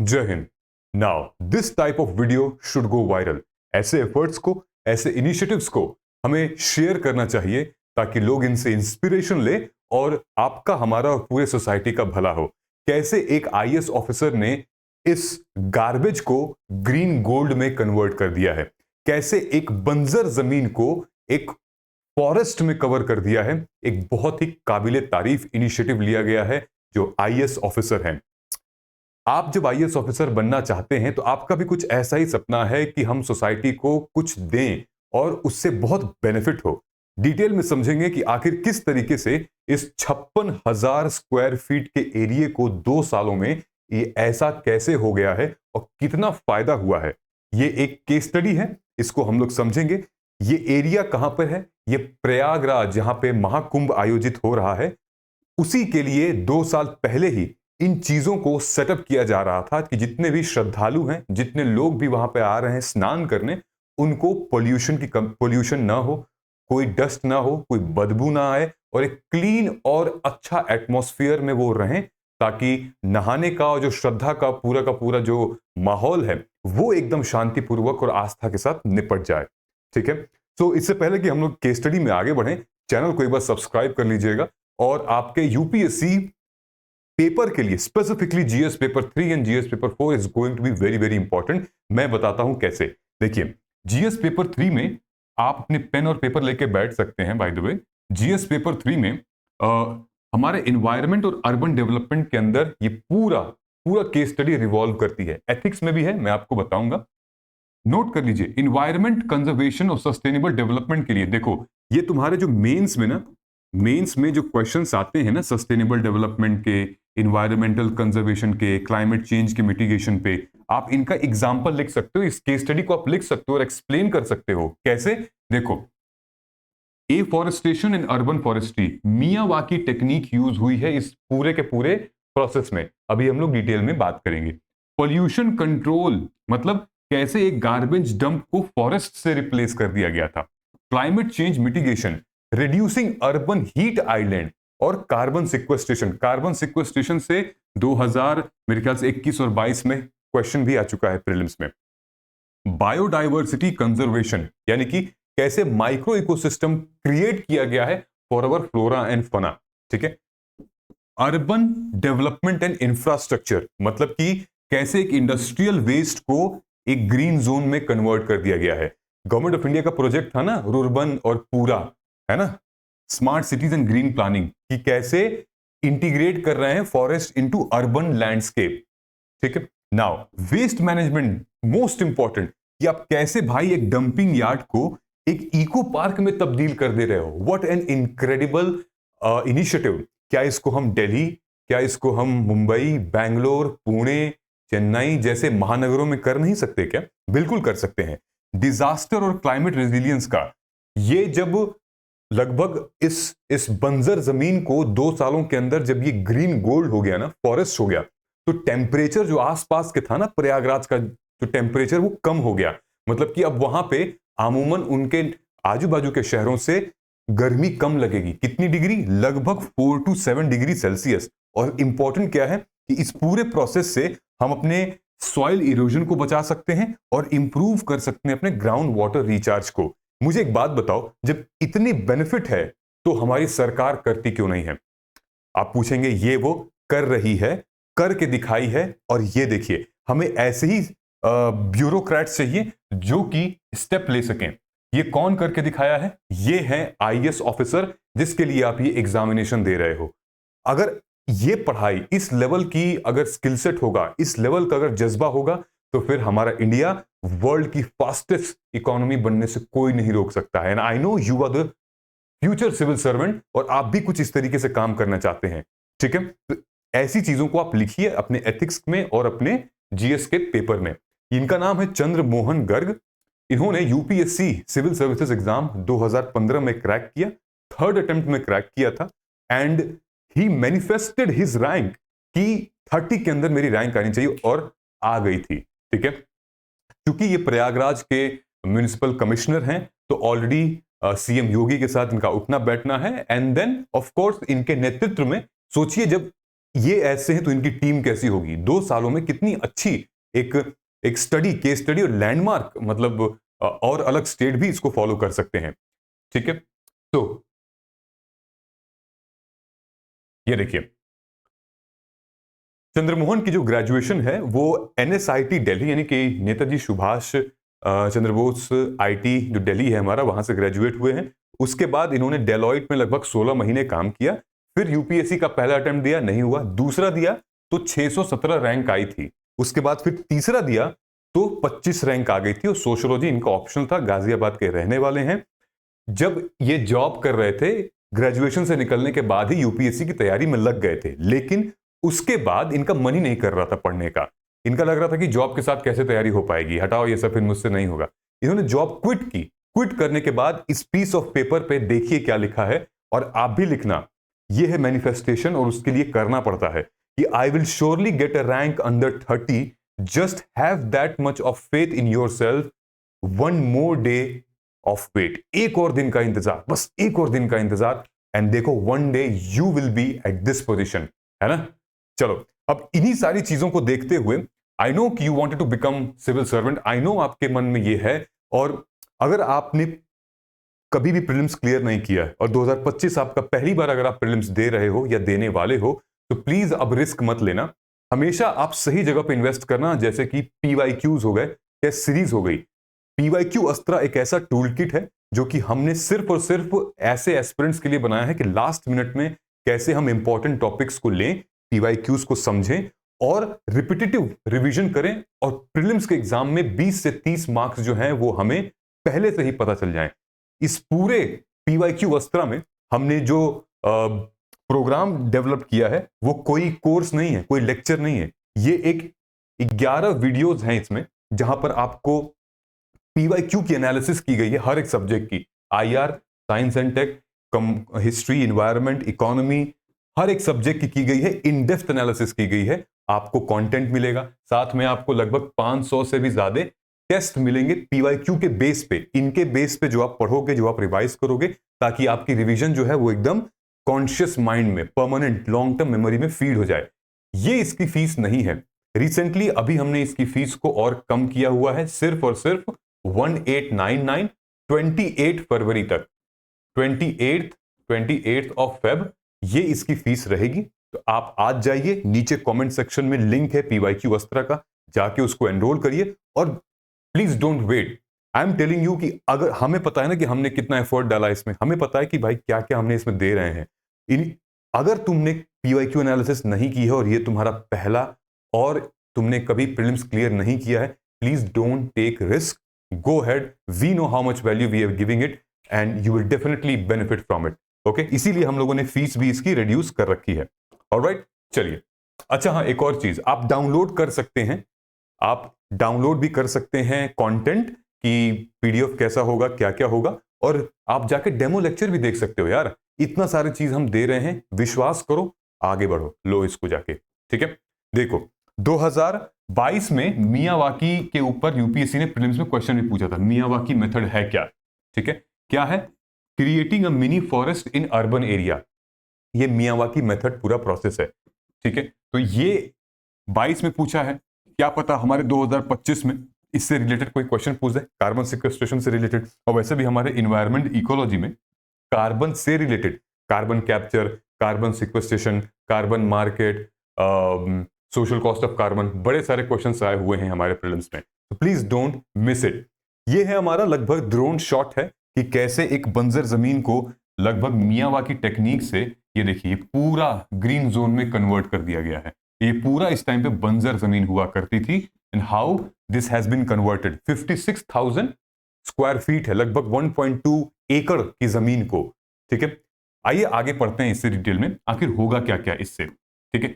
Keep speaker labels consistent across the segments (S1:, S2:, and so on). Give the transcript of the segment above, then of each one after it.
S1: जय Hind. Now this type of video should go viral. ऐसे efforts को, ऐसे इनिशिएटिव्स को हमें शेयर करना चाहिए ताकि लोग इनसे इंस्पिरेशन ले और आपका, हमारा और पूरे सोसाइटी का भला हो। कैसे एक आईएएस ऑफिसर ने इस गार्बेज को ग्रीन गोल्ड में कन्वर्ट कर दिया है, कैसे एक बंजर जमीन को एक फॉरेस्ट में कवर कर दिया है। एक बहुत ही काबिले तारीफ इनिशिएटिव लिया गया है जो आईएएस ऑफिसर हैं। आप जब आईएएस ऑफिसर बनना चाहते हैं तो आपका भी कुछ ऐसा ही सपना है कि हम सोसाइटी को कुछ दें और उससे बहुत बेनिफिट हो। डिटेल में समझेंगे कि आखिर किस तरीके से इस 56,000 स्क्वायर फीट के एरिया को 2 सालों में ये ऐसा कैसे हो गया है और कितना फायदा हुआ है। ये एक केस स्टडी है, इसको हम लोग समझेंगे। ये एरिया कहां पर है? ये प्रयागराज, जहां पे महाकुंभ आयोजित हो रहा है, उसी के लिए 2 साल पहले ही इन चीजों को सेटअप किया जा रहा था कि जितने भी श्रद्धालु हैं, जितने लोग भी वहां पे आ रहे हैं स्नान करने, उनको पोल्यूशन ना हो, कोई डस्ट ना हो, कोई बदबू ना आए और एक क्लीन और अच्छा एटमॉस्फेयर में वो रहें, ताकि नहाने का और जो श्रद्धा का पूरा जो माहौल है वो एकदम शांतिपूर्वक और आस्था के साथ निपट जाए। ठीक है। तो इससे पहले कि हम लोग केस स्टडी में आगे बढ़ें, चैनल को एक बार सब्सक्राइब कर लीजिएगा और आपके यूपीएससी पेपर के लिए, specifically GS paper 3 and GS paper 4 is going to be very very important. मैं बताता हूं कैसे। देखिए, जीएस पेपर 3 में आप अपने पेन और पेपर लेके बैठ सकते हैं। By the way, GS paper 3 में हमारे एनवायरनमेंट और अर्बन डेवलपमेंट के अंदर ये पूरा पूरा केस स्टडी रिवॉल्व करती है। एथिक्स में भी है, मैं आपको बताऊंगा। नोट कर लीजिए, इन्वायरमेंट कंजर्वेशन और सस्टेनेबल डेवलपमेंट के लिए देखो, ये तुम्हारे जो मेंस में जो क्वेश्चंस आते हैं ना, सस्टेनेबल डेवलपमेंट के, इन्वायरमेंटल कंजर्वेशन के, क्लाइमेट चेंज के मिटिगेशन पे, आप इनका एग्जांपल लिख सकते हो। इस केस स्टडी को आप लिख सकते हो और एक्सप्लेन कर सकते हो। कैसे? देखो, afforestation and urban forestry, Miyawaki technique use हुई है इस पूरे के पूरे प्रोसेस में। अभी हम लोग डिटेल में बात करेंगे। पोल्यूशन कंट्रोल, मतलब कैसे एक गार्बेज डंप को फॉरेस्ट से रिप्लेस कर दिया गया था। Climate change mitigation, reducing urban heat island और कार्बन सिक्वेस्ट्रेशन से 2000 मेरे ख्याल से 21 और 22 में क्वेश्चन भी आ चुका है प्रीलिम्स में। बायोडाइवर्सिटी कंजर्वेशन, यानी कि कैसे माइक्रो इकोसिस्टम क्रिएट किया गया है फॉर अवर फ्लोरा एंड फना। ठीक है। अर्बन डेवलपमेंट एंड इंफ्रास्ट्रक्चर, मतलब कि कैसे एक इंडस्ट्रियल वेस्ट को एक ग्रीन जोन में कन्वर्ट कर दिया गया है। गवर्नमेंट ऑफ इंडिया का प्रोजेक्ट था ना रुर्बन और पूरा, है ना, smart cities and green planning, कि कैसे इंटीग्रेट कर रहे हैं फॉरेस्ट इनटू अर्बन लैंडस्केप। ठीक है। Now waste management, most important, कि आप कैसे भाई एक डंपिंग यार्ड को एक इको पार्क में तब्दील कर दे रहे हो। What an incredible initiative. क्या इसको हम दिल्ली, क्या इसको हम मुंबई, बैंगलोर, पुणे, चेन्नई जैसे महानगरों में कर नहीं सकते क्या? बिल्कुल कर सकते हैं। डिजास्टर और क्लाइमेट रेजिलियंस का, ये जब लगभग इस बंजर जमीन को 2 सालों के अंदर जब ये ग्रीन गोल्ड हो गया ना, फॉरेस्ट हो गया, तो टेम्परेचर जो आसपास के था ना, प्रयागराज का जो टेम्परेचर वो कम हो गया। मतलब कि अब वहां पे अमूमन उनके आजू बाजू के शहरों से गर्मी कम लगेगी। कितनी डिग्री? लगभग 4 to 7 डिग्री सेल्सियस। और इंपॉर्टेंट क्या है कि इस पूरे प्रोसेस से हम अपने सॉइल इरोजन को बचा सकते हैं और इंप्रूव कर सकते हैं अपने ग्राउंड वाटर रिचार्ज को। मुझे एक बात बताओ, जब इतनी बेनिफिट है तो हमारी सरकार करती क्यों नहीं है? आप पूछेंगे, ये वो कर रही है, करके दिखाई है। और ये देखिए, हमें ऐसे ही ब्यूरोक्रेट्स चाहिए जो कि स्टेप ले सकें। ये कौन करके दिखाया है? ये है आईएएस ऑफिसर, जिसके लिए आप ये एग्जामिनेशन दे रहे हो। अगर ये पढ़ाई इस लेवल की अगर स्किल सेट होगा, इस लेवल का अगर जज्बा होगा, तो फिर हमारा इंडिया वर्ल्ड की फास्टेस्ट इकोनॉमी बनने से कोई नहीं रोक सकता है। And I know you are the future civil servant और आप भी कुछ इस तरीके से काम करना चाहते हैं। ठीक है। तो ऐसी चीजों को आप लिखिए अपने एथिक्स में और अपने जीएस के पेपर में। इनका नाम है चंद्र मोहन गर्ग। इन्होंने यूपीएससी सिविल सर्विसेज एग्जाम 2015 में क्रैक किया, थर्ड अटेम्प्ट में क्रैक किया था। And he manifested his rank कि 30 के अंदर मेरी रैंक आनी चाहिए, और आ गई थी। ठीक है। क्योंकि ये प्रयागराज के म्युनिसिपल कमिश्नर हैं, तो ऑलरेडी सीएम योगी के साथ इनका उठना बैठना है। एंड देन ऑफ कोर्स इनके नेतृत्व में, सोचिए, जब ये ऐसे हैं तो इनकी टीम कैसी होगी। 2 सालों में कितनी अच्छी एक एक स्टडी, केस स्टडी और लैंडमार्क, मतलब और अलग स्टेट भी इसको फॉलो कर सकते हैं। ठीक है, तो ये देखिए, चंद्रमोहन की जो ग्रेजुएशन है वो एनएसआईटी दिल्ली, यानी कि नेताजी सुभाष चंद्र बोस आईटी जो दिल्ली है हमारा, वहां से ग्रेजुएट हुए हैं। उसके बाद इन्होंने डेलॉइट में लगभग 16 महीने काम किया। फिर यूपीएससी का पहला अटेम्प्ट दिया, नहीं हुआ। दूसरा दिया तो 617 रैंक आई थी। उसके बाद फिर तीसरा दिया तो 25 रैंक आ गई थी, और सोशियोलॉजी इनका ऑप्शन था। गाजियाबाद के रहने वाले हैं। जब ये जॉब कर रहे थे, ग्रेजुएशन से निकलने के बाद ही यूपीएससी की तैयारी में लग गए थे, लेकिन उसके बाद इनका मन ही नहीं कर रहा था पढ़ने का। इनका लग रहा था कि जॉब के साथ कैसे तैयारी हो पाएगी, हटाओ ये सब, फिर मुझसे नहीं होगा। इन्होंने जॉब क्विट की। क्विट करने के बाद इस पीस ऑफ पेपर पे देखिए क्या लिखा है, और आप भी लिखना। ये है मैनिफेस्टेशन, और उसके लिए करना पड़ता है कि I will surely get a rank under 30, just have that much of faith in yourself, one more day of wait. एक और दिन का इंतजार, बस एक और दिन का इंतजार, एंड देखो one day you will be at this position, है ना। चलो, अब इन्हीं सारी चीजों को देखते हुए, आई नो कि you wanted to become civil servant, I know आपके मन में ये है। और अगर आपने कभी भी प्रीलिम्स क्लियर नहीं किया है और 2025 आपका पहली बार अगर आप प्रीलिम्स दे रहे हो या देने वाले हो, तो प्लीज अब रिस्क मत लेना। हमेशा आप सही जगह पे इन्वेस्ट करना, जैसे कि पीवाईक्यूज हो गए या सीरीज हो गई। पीवाईक्यू अस्त्रा एक ऐसा टूल किट है जो कि हमने सिर्फ और सिर्फ ऐसे एस्पिरेंट्स के लिए बनाया है कि लास्ट मिनट में कैसे हम इंपॉर्टेंट टॉपिक्स को लें, पीवाईक्यूज को समझें और रिपीटेटिव रिवीजन करें, और प्रीलिम्स के एग्जाम में 20 से 30 मार्क्स जो हैं वो हमें पहले से ही पता चल जाएं। इस पूरे पीवाईक्यू अस्त्रा में हमने जो प्रोग्राम डेवलप किया है वो कोई कोर्स नहीं है, कोई लेक्चर नहीं है। ये एक 11 वीडियोस हैं इसमें, जहां पर आपको पीवाईक्यू की एनालिसिस की गई है हर एक सब्जेक्ट की। IR, science and tech, history, environment, economy, हर एक सब्जेक्ट की गई है, इन डेप्थ एनालिसिस की गई है। आपको कंटेंट मिलेगा, साथ में आपको लगभग 500 से भी ज्यादा टेस्ट मिलेंगे पीवाईक्यू के बेस पे। इनके बेस पे जो आप पढ़ोगे, जो आप रिवाइज करोगे, ताकि आपकी रिवीजन जो है वो एकदम कॉन्शियस माइंड में, परमानेंट लॉन्ग टर्म मेमोरी में फीड हो जाए। ये इसकी फीस नहीं है। रिसेंटली अभी हमने इसकी फीस को और कम किया हुआ है, सिर्फ और सिर्फ 1899, 28 फरवरी तक, 28 ऑफ फेब, ये इसकी फीस रहेगी। तो आप आज जाइए, नीचे कमेंट सेक्शन में लिंक है पीवाईक्यू अस्त्रा का, जाके उसको एनरोल करिए। और please don't wait, I am telling you कि अगर हमें पता है ना कि हमने कितना एफर्ट डाला इसमें, हमें पता है कि भाई क्या क्या हमने इसमें दे रहे हैं। अगर तुमने पीवाईक्यू एनालिसिस नहीं की है और ये तुम्हारा पहला, और तुमने कभी प्रीलिम्स क्लियर नहीं किया है, please don't take risk, go ahead, we know how much value we are giving it and you will definitely benefit from it, okay? इसीलिए हम लोगों ने फीस भी इसकी रिड्यूस कर रखी है। ऑलराइट, चलिए। अच्छा हाँ, एक और चीज, आप डाउनलोड कर सकते हैं, आप डाउनलोड भी कर सकते हैं कंटेंट की पीडीएफ, कैसा होगा, क्या क्या होगा, और आप जाके डेमो लेक्चर भी देख सकते हो। यार इतना सारी चीज हम दे रहे हैं, विश्वास करो, आगे बढ़ो, लो इसको जाके। ठीक है, देखो 2022 में मियावाकी के ऊपर यूपीएससी ने प्रीलिम्स में क्वेश्चन भी पूछा था। मियावाकी मेथड है क्या? ठीक है, क्या है? Creating a mini forest in urban area. ये मियावाकी मेथड पूरा प्रोसेस है। ठीक है, तो ये 22 में पूछा है, क्या पता हमारे 2025 में इससे रिलेटेड कोई क्वेश्चन पूछ दे, कार्बन सिक्वेस्ट्रेशन से रिलेटेड। और वैसे भी हमारे इन्वायरमेंट इकोलॉजी में कार्बन से related, carbon capture, carbon sequestration, carbon market, social cost of carbon, बड़े सारे क्वेश्चंस आए हुए हैं हमारे प्रीलिम्स में। तो प्लीज डोंट मिस इट। ये है हमारा लगभग ड्रोन शॉट है कि कैसे एक बंजर जमीन को लगभग मियावाकी टेक्निक से, ये देखिए, पूरा ग्रीन जोन में कन्वर्ट कर दिया गया है। ये पूरा इस टाइम पे बंजर जमीन हुआ करती थी, and how this has been converted. 56,000 square feet है, लगभग 1.2 एकड़ की जमीन को। ठीक है, आइए आगे पढ़ते हैं इससे डिटेल में, आखिर होगा क्या क्या इससे। ठीक है,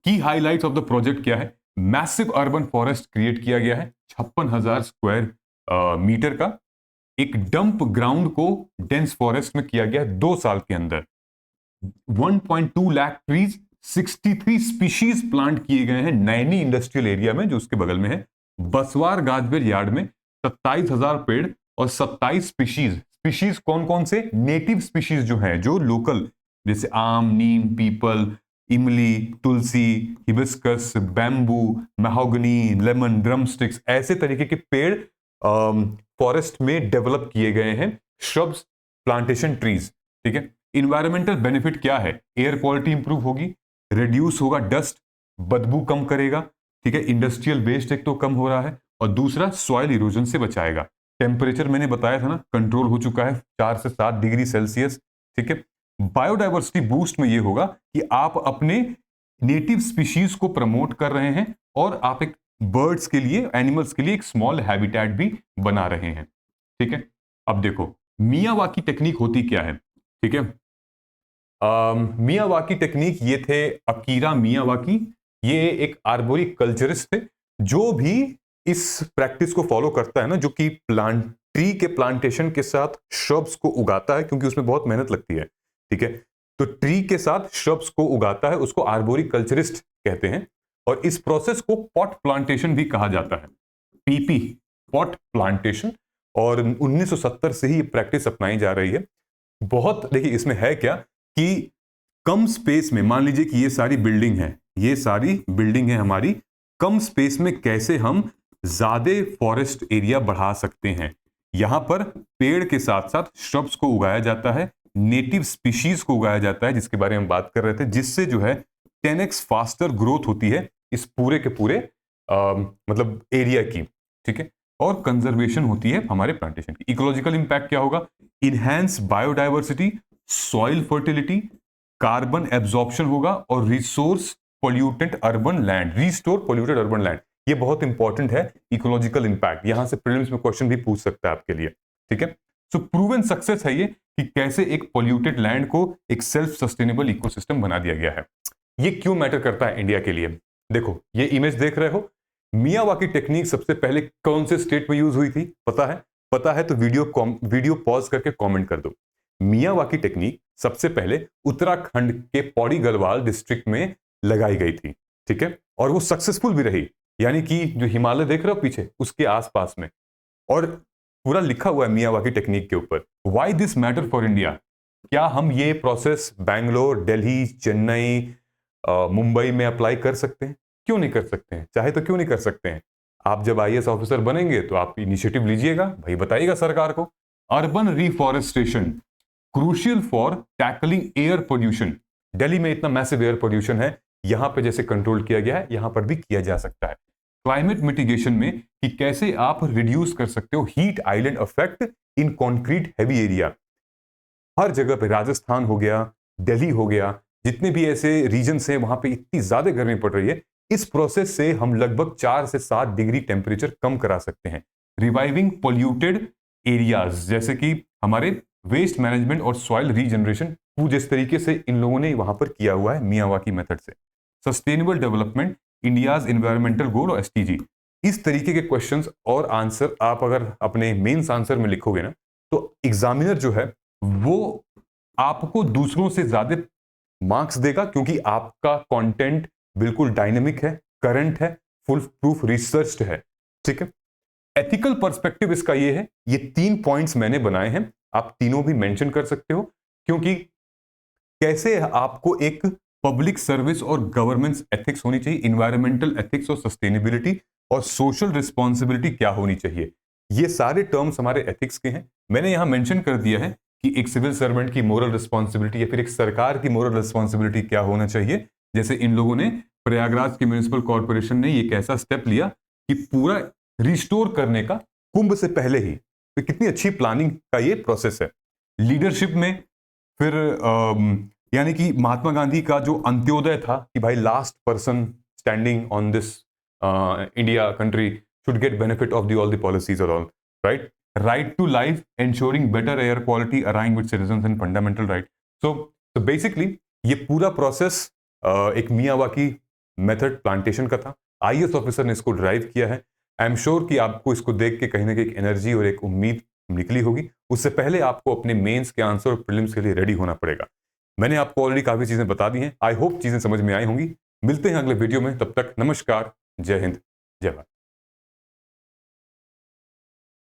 S1: की हाइलाइट्स ऑफ द प्रोजेक्ट क्या है? मैसिव अर्बन फॉरेस्ट क्रिएट किया गया है, 56,000 स्क्वायर मीटर का। एक डंप ग्राउंड को डेंस फॉरेस्ट में किया गया 2 साल के अंदर। 1.2 लाख ट्रीज, 63 स्पीशीज प्लांट किए गए हैं नैनी इंडस्ट्रियल एरिया में, जो उसके बगल में है। बसवार गाजबेल यार्ड में 27,000 पेड़ और 27 स्पीशीज। स्पीशीज कौन कौन से? नेटिव स्पीशीज जो हैं, जो लोकल, जैसे आम, नीम, पीपल, इमली, तुलसी, hibiscus, bamboo, mahogany, lemon, drumsticks, ऐसे तरीके के पेड़ फॉरेस्ट में डेवलप किए गए हैं, श्रब्स, प्लांटेशन, ट्रीज। ठीक है। इन्वायरमेंटल बेनिफिट क्या है? एयर क्वालिटी इंप्रूव होगी, रिड्यूस होगा डस्ट, बदबू कम करेगा। ठीक है। इंडस्ट्रियल वेस्ट एक तो कम हो रहा है, और दूसरा सॉइल इरोजन से बचाएगा। टेम्परेचर मैंने बताया था ना, कंट्रोल हो चुका है 4 से 7 डिग्री सेल्सियस। ठीक है। बायोडाइवर्सिटी बूस्ट में यह होगा कि आप अपने नेटिव स्पीशीज को प्रमोट कर रहे हैं, और आप एक बर्ड्स के लिए, एनिमल्स के लिए एक स्मॉल हैबिटेट भी बना रहे हैं। ठीक है। अब देखो मियावाकी टेक्निक होती क्या है। ठीक है। मियावाकी टेक्निक, ये थे अकीरा मियावाकी। ये एक आर्बोरी कल्चरिस्ट थे, जो भी इस प्रैक्टिस को फॉलो करता है ना, जो कि ट्री के प्लांटेशन के साथ श्रब्स को उगाता है, क्योंकि उसमें बहुत मेहनत लगती है। ठीक है। तो ट्री के साथ श्रब्स को उगाता है, उसको आर्बोरी कल्चरिस्ट कहते हैं। और इस प्रोसेस को पॉट प्लांटेशन भी कहा जाता है, पीपी, पॉट प्लांटेशन। और 1970 से ही प्रैक्टिस अपनाई जा रही है। बहुत, देखिए इसमें है क्या कि कम स्पेस में, मान लीजिए कि ये सारी बिल्डिंग है, ये सारी बिल्डिंग है हमारी, कम स्पेस में कैसे हम ज्यादा फॉरेस्ट एरिया बढ़ा सकते हैं। यहां पर पेड़ के साथ साथ श्रब्स को उगाया जाता है, नेटिव स्पीशीज को उगाया जाता है, जिसके बारे में हम बात कर रहे थे, जिससे जो है 10x फास्टर ग्रोथ होती है इस पूरे के पूरे मतलब एरिया की। ठीक है। और कंजर्वेशन होती है हमारे प्लांटेशन की। इकोलॉजिकल इंपैक्ट क्या होगा? Enhance biodiversity, soil fertility, carbon absorption होगा, और resource pollutant urban land, restore polluted urban land. ये बहुत इंपॉर्टेंट है, इकोलॉजिकल इंपैक्ट। यहां से प्रीलिम्स में क्वेश्चन भी पूछ सकता है आपके लिए। ठीक है। सो प्रूवन सक्सेस है ये, कि कैसे एक पोल्यूटेड लैंड को एक सेल्फ सस्टेनेबल इकोसिस्टम बना दिया गया है। ये क्यों मैटर करता है इंडिया के लिए? देखो ये इमेज देख रहे हो, मियावाकी टेक्निक सबसे पहले कौन से स्टेट में यूज हुई थी? पता है? पता है तो वीडियो पॉज करके कमेंट कर दो। मियावाकी टेक्निक सबसे पहले उत्तराखंड के पौड़ी गढ़वाल डिस्ट्रिक्ट में लगाई गई थी। ठीक है। और वो सक्सेसफुल भी रही, यानी कि जो हिमालय देख रहे हो पीछे, उसके आसपास में। और पूरा लिखा हुआ है मियावाकी टेक्निक के ऊपर। Why this matter for India? क्या हम ये प्रोसेस बैंगलोर, दिल्ली, चेन्नई, मुंबई में अप्लाई कर सकते हैं? क्यों नहीं कर सकते हैं? चाहे तो क्यों नहीं कर सकते हैं? आप जब आईएएस ऑफिसर बनेंगे तो आप इनिशिएटिव लीजिएगा, भाई बताइएगा सरकार को। Urban reforestation crucial for tackling air pollution. Delhi में इतना मैसिव एयर पोल्यूशन है, यहां पे जैसे कंट्रोल किया गया है, यहां पर भी किया जा सकता है। क्लाइमेट मिटिगेशन में कि कैसे आप रिड्यूस कर सकते हो heat island effect in concrete heavy area. हर जगह पे, राजस्थान हो गया, दिल्ली हो गया, जितने भी ऐसे रीजन्स हैं वहां पे इतनी ज्यादा गर्मी पड़ रही है। इस प्रोसेस से हम लगभग 4 से 7 डिग्री टेम्परेचर कम करा सकते हैं। रिवाइविंग पोल्यूटेड एरियाज, जैसे कि हमारे वेस्ट मैनेजमेंट और सॉइल रीजनरेशन, जिस तरीके से इन लोगों ने वहां पर किया हुआ है मियावाकी मेथड से। सस्टेनेबल डेवलपमेंट, इंडियाज एनवायरमेंटल गोल और एसटीजी। इस तरीके के क्वेश्चंस और आंसर आप अगर अपने मेंस आंसर में लिखोगे ना, तो एग्जामिनर जो है वो आपको दूसरों से ज्यादा मार्क्स देगा, क्योंकि आपका कंटेंट बिल्कुल डायनेमिक है, करंट है, फुल प्रूफ रिसर्च्ड है। ठीक है। एथिकल पर्सपेक्टिव इसका ये है, ये 3 पॉइंट्स मैंने बनाए हैं, आप तीनों भी मेंशन कर सकते हो, क्योंकि कैसे आपको एक पब्लिक सर्विस और गवर्नेंस एथिक्स होनी चाहिए, इन्वायरमेंटल एथिक्स और सस्टेनेबिलिटी, और सोशल रिस्पॉन्सिबिलिटी क्या होनी चाहिए, ये सारे टर्म्स हमारे एथिक्स के हैं। मैंने यहां मेंशन कर दिया है कि एक सिविल सर्वेंट की मोरल रिस्पॉन्सिबिलिटी या फिर एक सरकार की मोरल रिस्पॉन्सिबिलिटी क्या होना चाहिए। जैसे इन लोगों ने, प्रयागराज के म्युनिसिपल कॉर्पोरेशन ने एक ऐसा स्टेप लिया कि पूरा रिस्टोर करने का कुंभ से पहले ही, तो कितनी अच्छी प्लानिंग का ये प्रोसेस है। लीडरशिप में फिर यानी कि महात्मा गांधी का जो अंत्योदय था कि भाई last person standing on this India country should get benefit of all the policies or all, right? Right to life, ensuring better air quality, aligning with citizens and fundamental right. So basically ये पूरा process एक Miyawaki method plantation का था। IAS officer ने इसको drive किया है। I am sure कि आपको इसको देख के कहीं ना कहीं एक एनर्जी और एक उम्मीद निकली होगी। उससे पहले आपको अपने मेंस के आंसर और प्रीलिम्स के लिए रेडी होना पड़ेगा। मैंने आपको ऑलरेडी काफी चीजें बता दी हैं। आई होप चीजें समझ में आई होंगी। मिलते हैं अगले वीडियो में, तब तक नमस्कार, जय हिंद, जय भारत।